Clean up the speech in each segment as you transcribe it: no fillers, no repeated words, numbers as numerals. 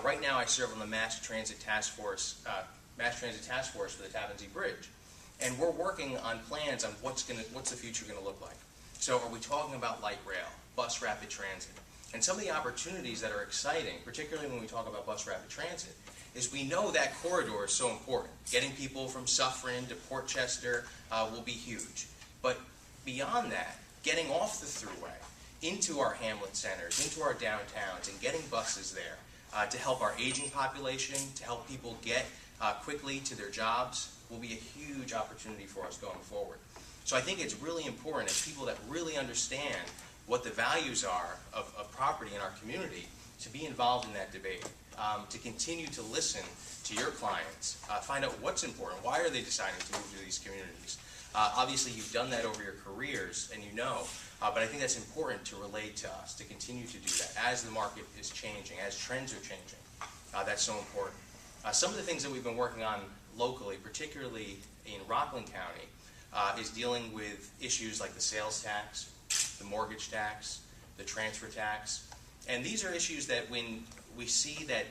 Right now, I serve on the Mass Transit Task Force for the Tappan Zee Bridge, and we're working on plans on what's the future going to look like. So, are we talking about light rail, bus rapid transit, and some of the opportunities that are exciting, particularly when we talk about bus rapid transit, is we know that corridor is so important. Getting people from Suffern to Portchester will be huge, but beyond that, getting off the thruway into our hamlet centers, into our downtowns, and getting buses there to help our aging population, to help people get quickly to their jobs, will be a huge opportunity for us going forward. So I think it's really important as people that really understand what the values are of property in our community to be involved in that debate, to continue to listen to your clients, find out what's important, why are they deciding to move to these communities. Obviously, you've done that over your careers, and you know, but I think that's important to relate to us, to continue to do that as the market is changing, as trends are changing. That's so important. Some of the things that we've been working on locally, particularly in Rockland County, is dealing with issues like the sales tax, the mortgage tax, the transfer tax. And these are issues that when we see that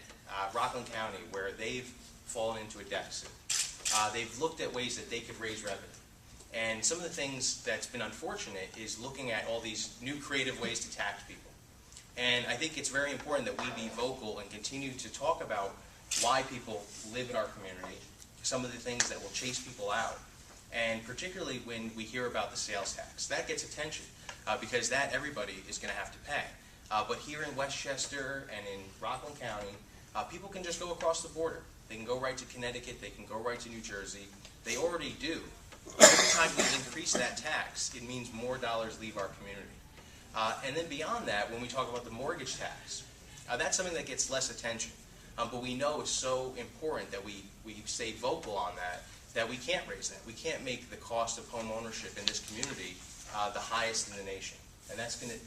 Rockland County, where they've fallen into a deficit, they've looked at ways that they could raise revenue. And some of the things that's been unfortunate is looking at all these new creative ways to tax people. And I think it's very important that we be vocal and continue to talk about why people live in our community, some of the things that will chase people out, and particularly when we hear about the sales tax. That gets attention because that everybody is going to have to pay. But here in Westchester and in Rockland County, people can just go across the border. They can go right to Connecticut, they can go right to New Jersey. They already do. Every time we increase that tax, it means more dollars leave our community. And then beyond that, when we talk about the mortgage tax, that's something that gets less attention. But we know it's so important that we stay vocal on that we can't raise that. We can't make the cost of home ownership in this community the highest in the nation. And that's going to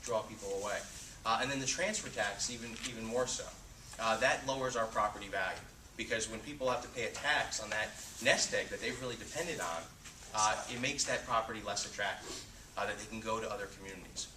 draw people away. And then the transfer tax, even more so. That lowers our property value. Because when people have to pay a tax on that nest egg that they've really depended on, it makes that property less attractive, that they can go to other communities.